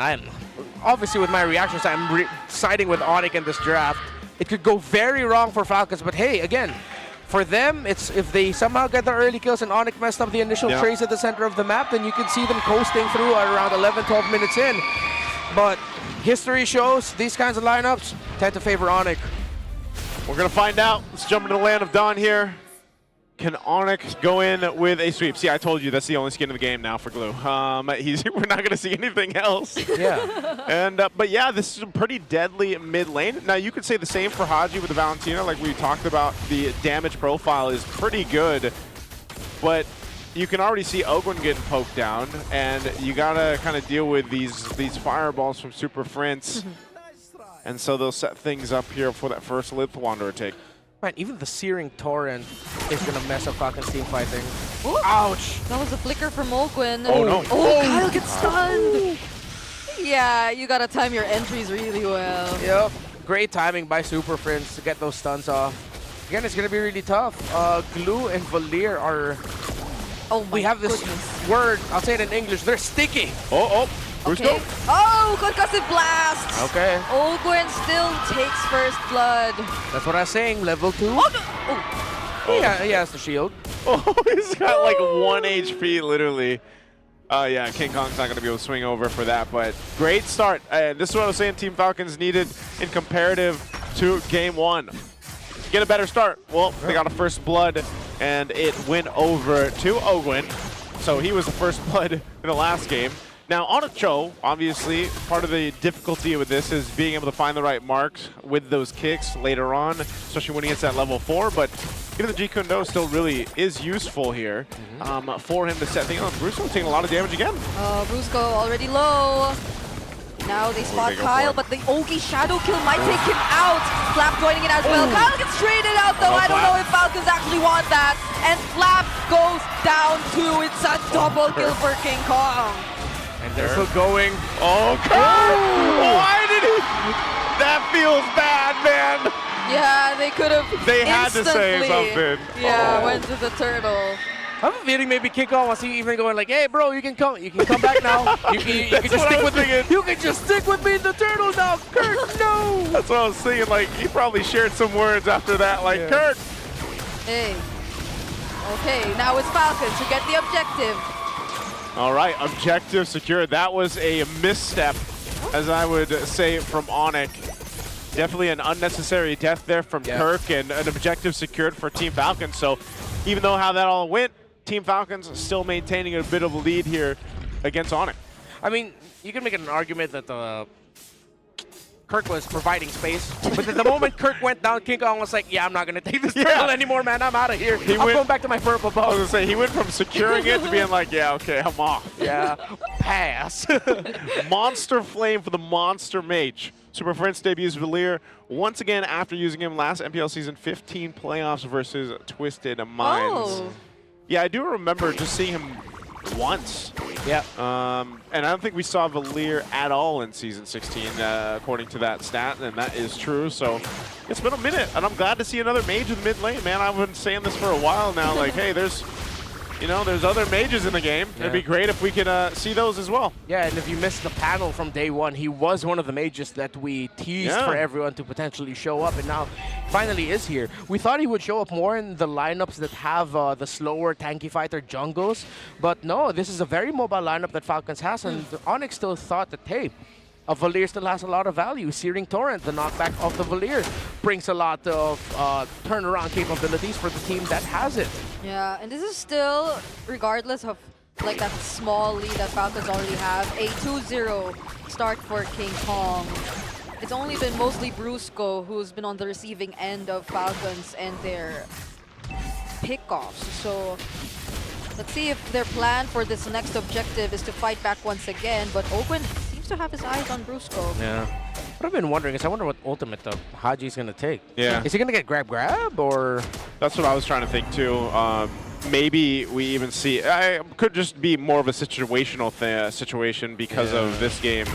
I'm obviously with my reactions, I'm siding with ONIC in this draft. It could go very wrong for Falcons, but hey, again, for them, it's if they somehow get the early kills and ONIC messed up the initial trace at the center of the map, then you can see them coasting through at around 11, 12 minutes in. But history shows these kinds of lineups tend to favor ONIC. We're going to find out. Let's jump into the land of Dawn here. Can ONIC go in with a sweep? See, I told you that's the only skin in the game now for Glue. We're not going to see anything else. Yeah. And but yeah, this is a pretty deadly mid lane. Now you could say the same for Haji with the Valentina. Like we talked about, the damage profile is pretty good, but you can already see Ogwen getting poked down, and you gotta kind of deal with these fireballs from Super Prince. And so they'll set things up here for that first Lith Wanderer take. Man, even the Searing Torrent is going to mess up Falcon's team fighting. Ooh. Ouch! That was a flicker from Ogwen. Oh, no. Oh, Kyle gets stunned! Yeah, you gotta time your entries really well. Yep. Great timing by Super Prince to get those stuns off. Again, it's going to be really tough. Glue and Valier are... Oh my we have this goodness. word, I'll say it in English, they're sticky. Oh, Okay. Oh, concussive blast! Okay. Ogwen still takes first blood. That's what I was saying, level 2. Oh, no. Oh. Yeah, he has the shield. Oh, he's got like 1 HP, literally. Yeah, King Kong's not going to be able to swing over for that, but great start. And this is what I was saying Team Falcons needed in comparative to Game 1. Get a better start. Well, they got a first blood, and it went over to Ogwen. So he was the first blood in the last game. Now, on a Cho, obviously, part of the difficulty with this is being able to find the right marks with those kicks later on, especially when he gets at level 4. But even the G-Kundo still really is useful here for him to set things up. Brusco taking a lot of damage again. Brusco already low. Now they spot Kyle, but the Ogi Shadow Kill might take him out. Flap joining in as well. Kyle gets traded out though. I don't know if Falcons actually want that. And Flap goes down too. It's a double kill for King Kong. And they're still going. Oh, Kurt! Why did he? That feels bad, man. Yeah, they could have. They had to say something. Yeah, went to the turtle. I have a feeling maybe King Kong was even going like, "Hey, bro, you can come back now. You can just stick with me. You can just stick with me in the turtle now, Kurt. No." That's what I was thinking. Like he probably shared some words after that. Like Kurt. Hey. Okay, now it's Falcons who get the objective. All right, objective secured. That was a misstep, as I would say, from ONIC. Definitely an unnecessary death there from Kirk, and an objective secured for Team Falcons. So even though how that all went, Team Falcons still maintaining a bit of a lead here against ONIC. I mean, you can make an argument that Kirk was providing space, but at the moment Kirk went down, King Kong was like, "Yeah, I'm not gonna take this turtle anymore, man. I'm out of here. I'm going back to my purple bow." I was gonna say he went from securing it to being like, "Yeah, okay, I'm off." Yeah, pass. Monster Flame for the Monster Mage. Super Prince debuts Valier once again after using him last MPL Season 15 playoffs versus Twisted Minds. Oh. Yeah, I do remember just seeing him once. Yeah. And I don't think we saw Valier at all in Season 16, according to that stat, and that is true. So it's been a minute, and I'm glad to see another mage in mid lane, man. I've been saying this for a while now, like, hey, there's other mages in the game. Yeah. It'd be great if we could see those as well. Yeah, and if you missed the panel from day one, he was one of the mages that we teased for everyone to potentially show up, and now finally is here. We thought he would show up more in the lineups that have the slower tanky fighter jungles, but no, this is a very mobile lineup that Falcons has, and ONIC still thought that, hey, a Valier still has a lot of value. Searing Torrent, the knockback of the Valier, brings a lot of turnaround capabilities for the team that has it. Yeah, and this is still, regardless of like that small lead that Falcons already have, a 2-0 start for King Kong. It's only been mostly Brusco who's been on the receiving end of Falcons and their pickoffs. So let's see if their plan for this next objective is to fight back once again, but Ogwen seems to have his eyes on Brusco. Yeah. What I've been wondering is, I wonder what ultimate Haji's going to take. Yeah. Is he going to get grab, or? That's what I was trying to think too. Maybe we even see, could just be more of a situational situation because of this game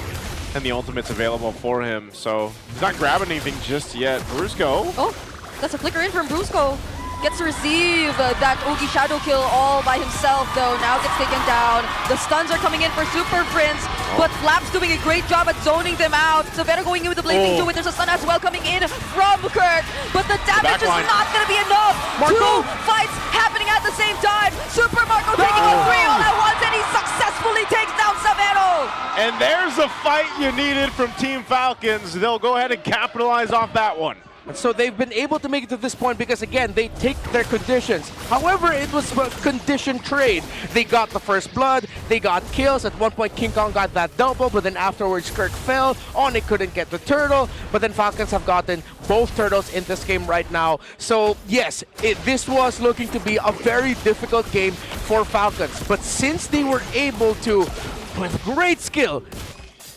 and the ultimates available for him. So he's not grabbing anything just yet. Brusco. Oh, that's a flicker in from Brusco. gets to receive that Oogie Shadow kill all by himself, though. Now gets taken down. The stuns are coming in for Super Prince, but Flap's doing a great job at zoning them out. Severo going in with the Blazing Two. There's a stun as well coming in from Kirk, but the damage is not going to be enough. Two fights happening at the same time. Super Marco taking on 3 all at once, and he successfully takes down Severo. And there's a fight you needed from Team Falcons. They'll go ahead and capitalize off that one. So they've been able to make it to this point because, again, they take their conditions. However, it was a condition trade. They got the first blood, they got kills. At one point, King Kong got that double, but then afterwards, Kirk fell. ONIC couldn't get the turtle, but then Falcons have gotten both turtles in this game right now. So, yes, this was looking to be a very difficult game for Falcons. But since they were able to, with great skill,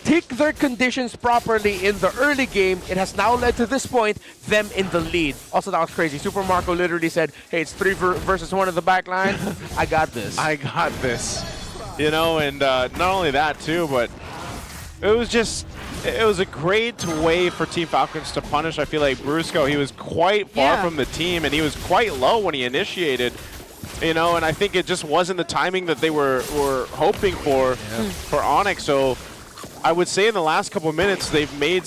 take their conditions properly in the early game, it has now led to this point, them in the lead. Also, that was crazy. Super Marco literally said, hey, it's 3 versus 1 in the back line. I got this. I got this. You know, and not only that, too, but it was a great way for Team Falcons to punish. I feel like Brusco, he was quite far from the team, and he was quite low when he initiated. You know, and I think it just wasn't the timing that they were hoping for ONIC. So I would say in the last couple of minutes, they need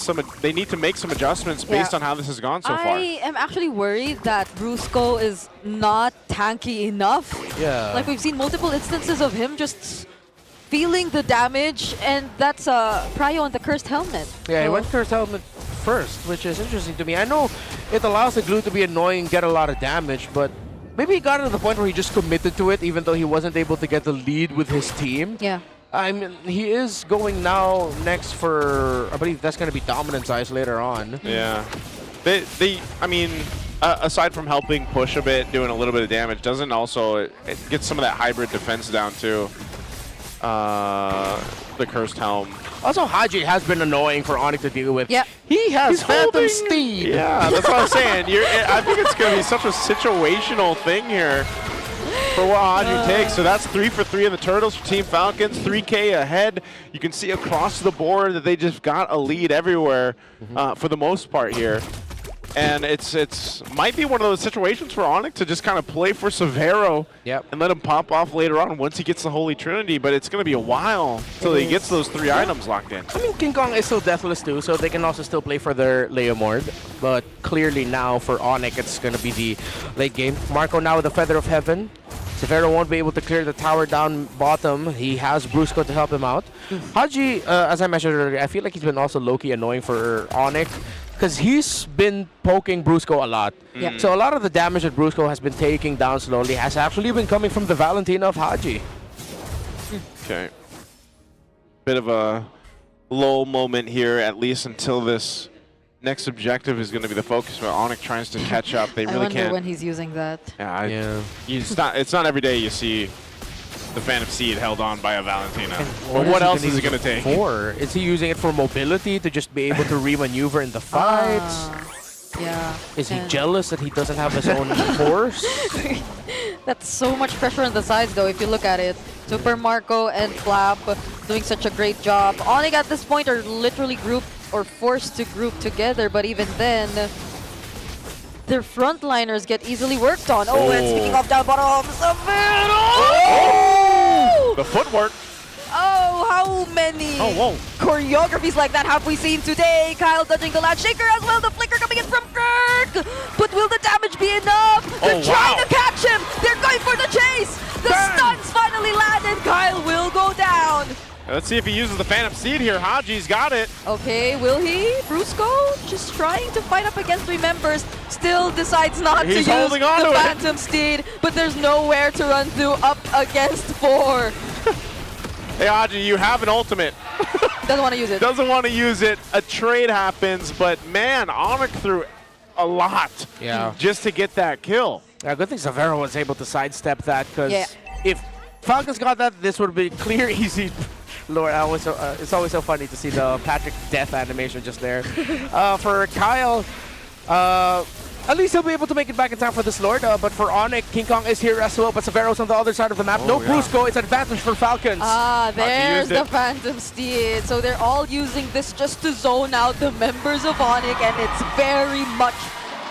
to make some adjustments based on how this has gone so far. I am actually worried that Brusco is not tanky enough. Yeah. Like, we've seen multiple instances of him just feeling the damage, and that's Prio on the Cursed Helmet. Yeah, he went Cursed Helmet first, which is interesting to me. I know it allows the glue to be annoying, get a lot of damage, but maybe he got to the point where he just committed to it, even though he wasn't able to get the lead with his team. Yeah. I mean, he is going now next for, I believe that's going to be Dominance Eyes later on. Yeah. I mean, aside from helping push a bit, doing a little bit of damage, doesn't also, it gets some of that hybrid defense down too. The Cursed Helm. Also, Haji has been annoying for ONIC to deal with. Yeah. He has Phantom Steed. Yeah, that's what I'm saying. I think it's going to be such a situational thing here for what Haji takes. So that's 3 for 3 in the Turtles for Team Falcons, 3K ahead. You can see across the board that they just got a lead everywhere for the most part here. And it's might be one of those situations for ONIC to just kind of play for Severo and let him pop off later on once he gets the Holy Trinity, but it's going to be a while until he gets those 3 items locked in. I mean, King Kong is still deathless too, so they can also still play for their Leomord. But clearly now for ONIC, it's going to be the late game. Marco now with the Feather of Heaven. Severo won't be able to clear the tower down bottom. He has Brusco to help him out. Haji, as I mentioned earlier, I feel like he's been also low-key annoying for ONIC because he's been poking Brusco a lot. So a lot of the damage that Brusco has been taking down slowly has actually been coming from the Valentina of Haji. Okay. Bit of a lull moment here, at least until this next objective is going to be the focus, but ONIC tries to catch up. They really can't. I wonder when he's using that. It's not every day you see the Phantom Seed held on by a Valentina. But what else is he going to take? Is he using it for mobility to just be able to re-maneuver in the fights? Yeah. Is he jealous that he doesn't have his own horse? That's so much pressure on the sides, though, if you look at it. Super Marco and Flap doing such a great job. ONIC at this point are literally grouped or forced to group together, but even then, their frontliners get easily worked on. And speaking of down bottom, the footwork. Oh, how many choreographies like that have we seen today? Kyle dodging the latch shaker as well. The flicker coming in from Kirk. But will the damage be enough? They're trying to catch him. They're going for the chase. The stuns finally landed. Kyle will go down. Let's see if he uses the Phantom Seed here. Haji's got it. Okay, will he? Brusco just trying to fight up against 3 members. Still decides not to use the Phantom Steed, but there's nowhere to run through up against 4. Hey, Haji, you have an ultimate. Doesn't want to use it. Doesn't want to use it. A trade happens, but man, ONIC threw a lot just to get that kill. Yeah, good thing Severo was able to sidestep that, because if Falcons got that, this would be clear, easy. Lord, it's always so funny to see the Patrick death animation just there. For Kyle, at least he'll be able to make it back in time for this Lord. But for ONIC, King Kong is here as well, but Severo's on the other side of the map. Brusco, it's an advantage for Falcons. There's the Phantom Steed. So they're all using this just to zone out the members of ONIC, and it's very much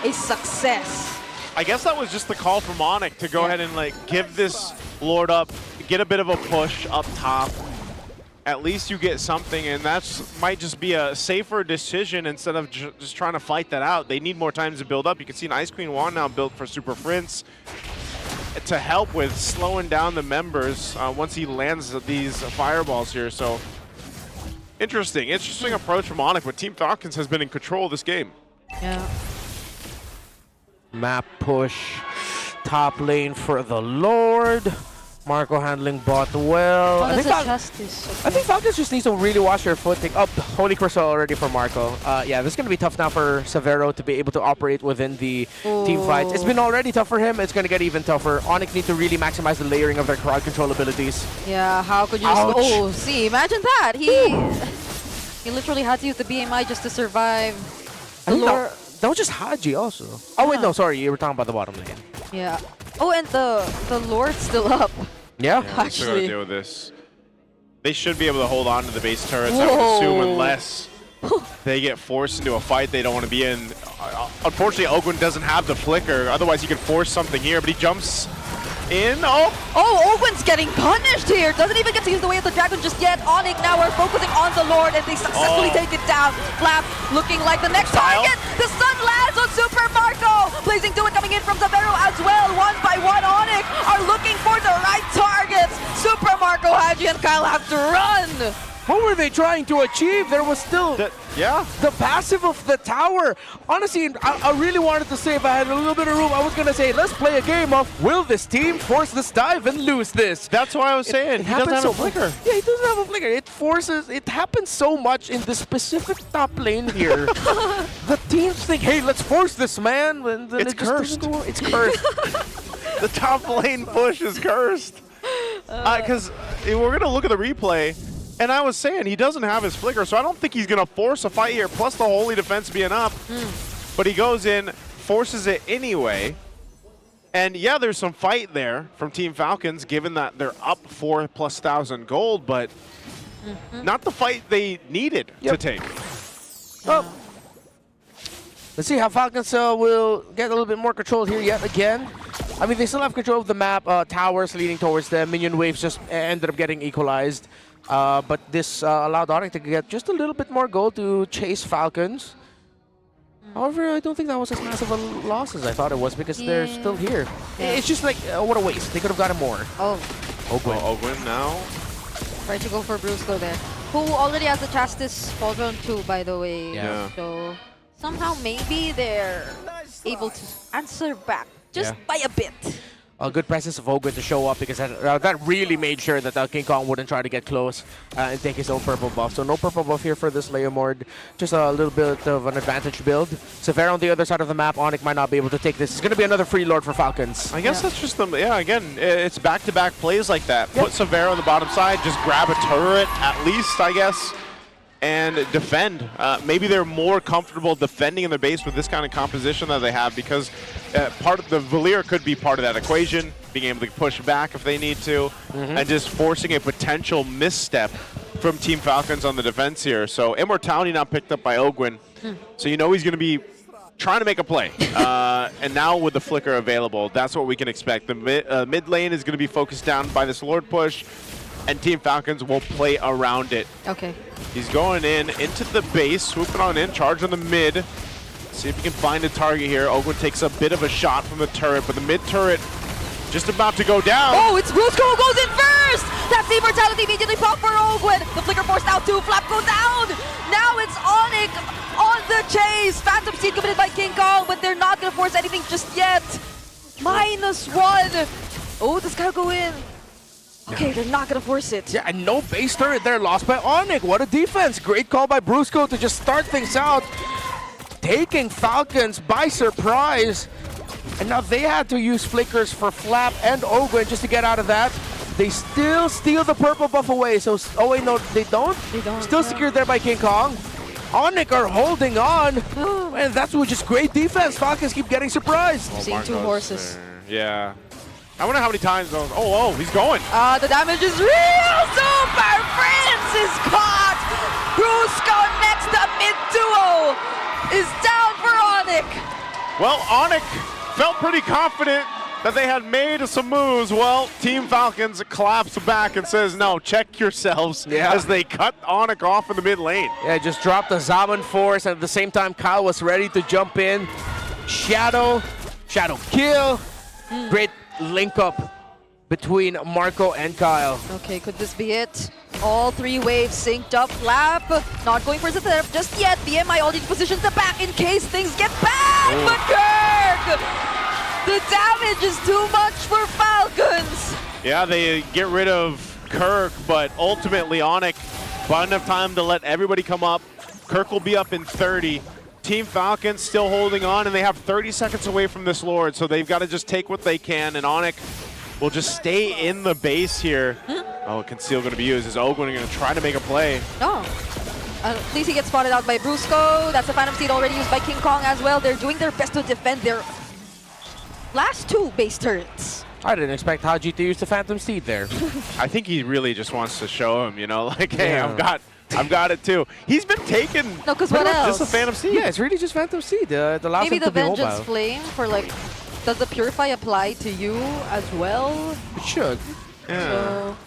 a success. I guess that was just the call from ONIC to go ahead and like give this Lord up, get a bit of a push up top. At least you get something, and that might just be a safer decision instead of just trying to fight that out. They need more time to build up. You can see an Ice Queen wand now built for Super Prince to help with slowing down the members once he lands these fireballs here. So interesting approach from ONIC, but Team Falcons has been in control of this game. Yeah. Map push, top lane for the Lord. Marco handling bot well. I think Falcons just needs to really watch their footing. Oh, Holy Crystal already for Marco. Yeah, this is going to be tough now for Severo to be able to operate within the team fights. It's been already tough for him. It's going to get even tougher. ONIC need to really maximize the layering of their crowd control abilities. Yeah, how could you just... Oh, see, imagine that. He literally had to use the BMI just to survive. That was just Haji also. Oh, wait, no, sorry. You were talking about the bottom lane. Yeah. Oh, and the Lord's still up. Yeah, actually. Going to deal with this. They should be able to hold on to the base turrets, I would assume, unless they get forced into a fight they don't want to be in. Unfortunately, Ogwin doesn't have the flicker. Otherwise, he could force something here, but he jumps in. Oh, Ogwin's getting punished here. Doesn't even get to use the way of the dragon just yet. ONIC now are focusing on the Lord, and they successfully take it down. Flap looking like the next target. The sun lands on Super Marco. Blazing to it coming in from Severo as well. One by one, ONIC are looking for the right targets. Super Marco, Haji, and Kyle have to run. What were they trying to achieve? There was still the passive of the tower. Honestly, I really wanted to say, if I had a little bit of room, I was going to say, let's play a game of, will this team force this dive and lose this? That's why I was saying, he doesn't have a flicker. Yeah, he doesn't have a flicker. It happens so much in the specific top lane here. The teams think, hey, let's force this, man. And then it's cursed. It's cursed. The top lane push is cursed. Because we're going to look at the replay. And I was saying, he doesn't have his flicker, so I don't think he's going to force a fight here, plus the holy defense being up. But he goes in, forces it anyway. And yeah, there's some fight there from Team Falcons, given that they're up 4,000+ gold, but not the fight they needed to take. Well, let's see how Falcons will get a little bit more control here yet again. I mean, they still have control of the map. Towers leading towards them. Minion waves just ended up getting equalized. But this allowed ONIC to get just a little bit more gold to chase Falcons. However, I don't think that was as massive a loss as I thought it was, because they're still here. It's just like, what a waste. They could have gotten more. Ogwin now. Tried to go for Brusco there, who already has the Chastis Pauldron too, by the way. Yeah. So somehow maybe they're able to answer back just by a bit. A good presence of Ogwin to show up, because that really made sure that King Kong wouldn't try to get close and take his own purple buff. So no purple buff here for this Leomord. Just a little bit of an advantage build. Severo on the other side of the map. ONIC might not be able to take this. It's going to be another free Lord for Falcons. I guess that's just the, again, it's back-to-back plays like that. Put Severo on the bottom side, just grab a turret at least, I guess, and defend. Maybe they're more comfortable defending in their base with this kind of composition that they have, because part of the Valier could be part of that equation, being able to push back if they need to, and just forcing a potential misstep from Team Falcons on the defense here. So Immortality now picked up by Ogwin, so you know he's going to be trying to make a play. And now with the flicker available, that's what we can expect. The mid lane is going to be focused down by this Lord push, and Team Falcons will play around it. Okay. He's going into the base, swooping on in, charge on the mid. See if he can find a target here. Ogwin takes a bit of a shot from the turret, but the mid turret just about to go down. Oh, it's Brusco who goes in first! That's the Immortality immediately popped for Ogwin. The flicker forced out too, Flap goes down! Now it's ONIC on the chase! Phantom Seed committed by King Kong, but they're not gonna force anything just yet. -1! Oh, this guy go in. Okay, they're not gonna force it. Yeah, and no base turret there, lost by ONIC. What a defense. Great call by Brusco to just start things out, taking Falcons by surprise. And now they had to use flickers for Flap and Ogwin just to get out of that. They still steal the purple buff away. So, oh wait, no, they don't? They don't. Still secured there by King Kong. ONIC are holding on. And that's just great defense. Falcons keep getting surprised. Seeing two horses. Yeah. I wonder how many times those. Oh, he's going. The damage is real. Super Prince is caught. Brusco next up mid duo is down for ONIC. Well, ONIC felt pretty confident that they had made some moves. Well, Team Falcons collapse back and says, no, check yourselves, as they cut ONIC off in the mid lane. Yeah, just dropped the Zaman Force, and at the same time, Kyle was ready to jump in. Shadow kill. Great link up between Marco and Kyle. Okay, could this be it? All three waves synced up. Flap not going for the setup just yet. BMI already positions the back in case things get bad. But Kirk, the damage is too much for Falcons. Yeah, they get rid of Kirk, but ultimately ONIC bought enough time to let everybody come up. Kirk will be up in 30. Team Falcons still holding on, and they have 30 seconds away from this Lord, so they've got to just take what they can, and ONIC will just stay in the base here. Oh, Conceal going to be used. Is Ogun going to try to make a play? No. At least he gets spotted out by Brusco. That's a Phantom Seed already used by King Kong as well. They're doing their best to defend their last two base turrets. I didn't expect Haji to use the Phantom Seed there. I think he really just wants to show him, you know, like, hey, I've got it too. He's been taken. No, because what else? Just a Phantom Seed. Yeah, it's really just Phantom Seed. The last Maybe one the to be Vengeance mobile. Flame for like, does the Purify apply to you as well? It should. Yeah. So,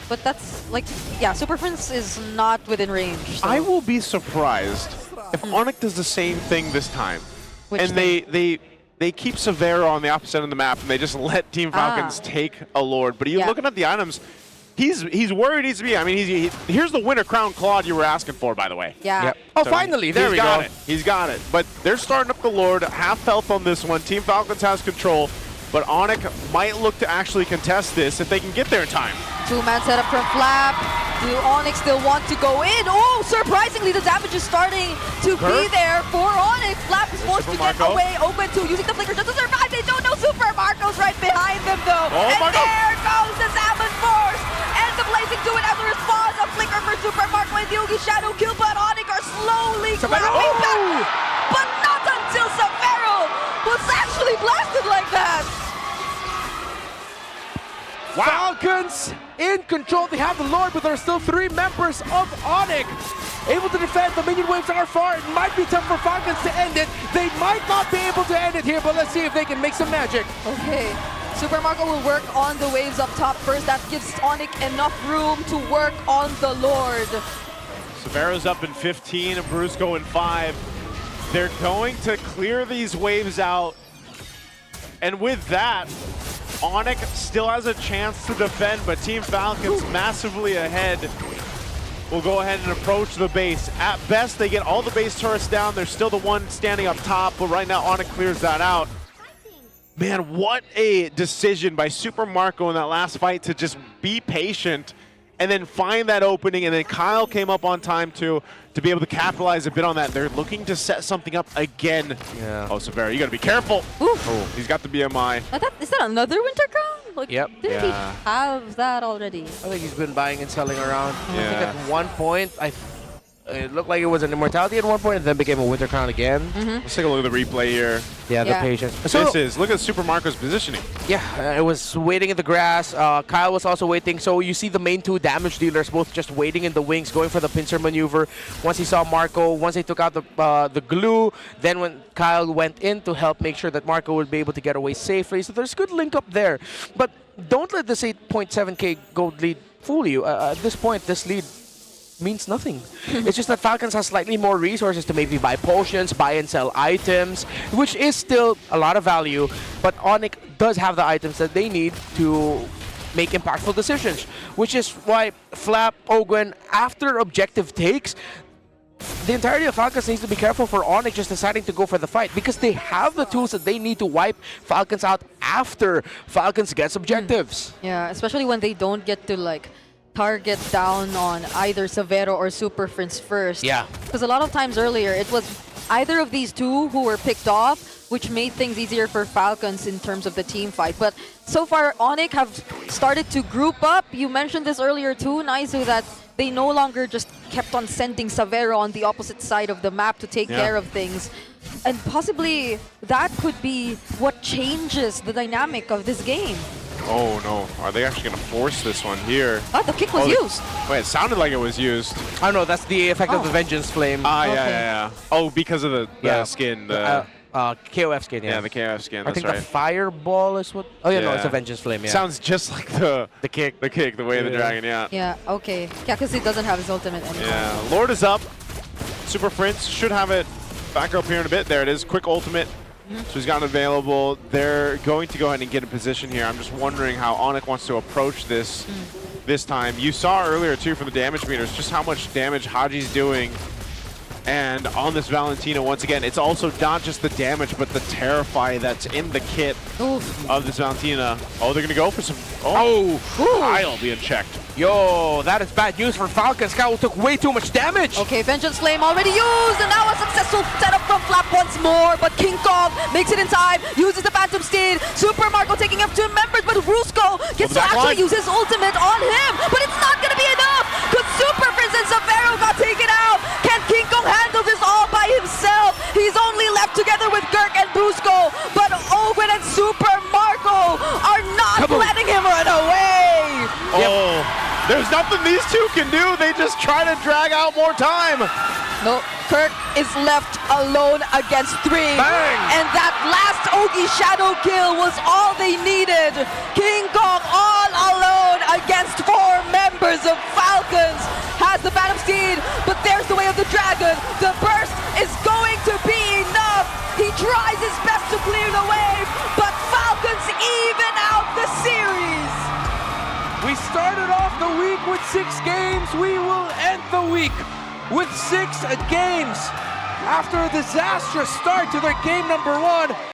but that's like, yeah, Super Prince is not within range. So. I will be surprised if ONIC does the same thing this time. Which and thing? they keep Severo on the opposite end of the map, and they just let Team Falcons take a Lord. But you're looking at the items, he's where he needs to be. I mean, here's the Winter Crown Claude you were asking for, by the way. Yeah. Yep. Oh, So finally, there we go. He's got it. But they're starting up the Lord, half health on this one. Team Falcons has control, but ONIC might look to actually contest this if they can get there in time. Two-man setup from Flap. Do ONIC still want to go in? Oh, surprisingly, the damage is starting to be there for ONIC. Flap is forced to get away. Open 2 using the flicker just to survive. They don't know Super Marco's right behind them, though. And there goes the Zaman Force. And the Blazing to it as a response. A flicker for Super Marco and the Yugi Shadow kill, but ONIC are slowly grabbing back. But not until Severo was actually blasted like that. Falcons in control. They have the Lord, but there are still 3 members of ONIC able to defend. The minion waves are far. It might be tough for Falcons to end it. They might not be able to end it here, but let's see if they can make some magic. Okay. Super Marco will work on the waves up top first. That gives ONIC enough room to work on the Lord. Severo's up in 15 and Brusco in 5. They're going to clear these waves out. And with that, ONIC still has a chance to defend, but Team Falcons massively ahead. Will go ahead and approach the base. At best, they get all the base turrets down. They're still the one standing up top, but right now ONIC clears that out. Man, what a decision by Super Marco in that last fight to just be patient and then find that opening, and then Kyle came up on time to be able to capitalize a bit on that. They're looking to set something up again. Yeah. Oh, Severo, you gotta be careful. Oof. Oh, he's got the BMI. Is that another Winter Crown? Like, Yep. Didn't he have that already? I think he's been buying and selling around. I think Yeah. at one point, it looked like it was an Immortality at one point, and then became a Winter Crown again. Let's take a look at the replay here. Yeah, the Yeah. patience. Look at Super Marco's positioning. Yeah, it was waiting in the grass. Kyle was also waiting. So you see the main 2 damage dealers both just waiting in the wings, going for the pincer maneuver. Once he saw Marco, once they took out the glue, then when Kyle went in to help make sure that Marco would be able to get away safely. So there's good link up there. But don't let this 8.7k gold lead fool you. At this point, this lead means nothing. It's just that Falcons has slightly more resources to maybe buy potions, buy and sell items, which is still a lot of value, but ONIC does have the items that they need to make impactful decisions, which is why Flap, Ogwen, after objective takes, the entirety of Falcons needs to be careful for ONIC just deciding to go for the fight, because they have the tools that they need to wipe Falcons out after Falcons gets objectives. Yeah, especially when they don't get to like target down on either Severo or Super Prince first. Yeah. Because a lot of times earlier, it was either of these 2 who were picked off, which made things easier for Falcons in terms of the team fight. But so far, ONIC have started to group up. You mentioned this earlier too, Naizu, that they no longer just kept on sending Severo on the opposite side of the map to take care of things. And possibly that could be what changes the dynamic of this game. Oh no, are they actually gonna force this one here? Oh, the kick was used. Wait, it sounded like it was used. I don't know, that's the effect of the Vengeance Flame. Ah, Okay. yeah. Oh, because of the skin. KOF skin, yeah. Yeah, the KOF skin, I that's think right. the Fireball is what... Oh, yeah, no, Yeah. it's a Vengeance Flame, yeah. Sounds just like the kick. The kick, the way of the Yeah. dragon, yeah. Yeah, okay. Yeah, because he doesn't have his ultimate anymore. Yeah, Lord is up. Super Prince should have it back up here in a bit. There it is, quick ultimate. So he's got it available. They're going to go ahead and get in position here. I'm just wondering how ONIC wants to approach this this time. You saw earlier, too, from the damage meters, just how much damage Haji's doing. And on this Valentina, once again, it's also not just the damage, but the Terrify that's in the kit of this Valentina. Oh, they're going to go for some... Oh, Kyle being checked. Yo, that is bad news for Falcon. Scout took way too much damage. Okay, Vengeance Flame already used, and now a successful setup from Flap once more, but King Kong makes it in time, uses the Phantom Steed, Super Marco taking up 2 members, but Brusco gets to actually use his ultimate on him, but it's not going to be enough, because Super Prince and Severo got taken out. Can King Kong handle this all by himself? He's only left together with Gurk and Brusco, but Owen and Super Marco are not letting him run away. Oh. There's nothing these two can do. They just try to drag out more time. No, Kirk is left alone against 3. Bang! And that last Ogi Shadow kill was all they needed. King Kong all alone against 4 members of Falcons. Has the Phantom Steed, but there's the way of the dragon. The burst is going to be enough. He tries his best to clear the wave, but Falcons even out the series. We started off the week with 6 games. We will end the week with 6 games. After a disastrous start to their game number 1,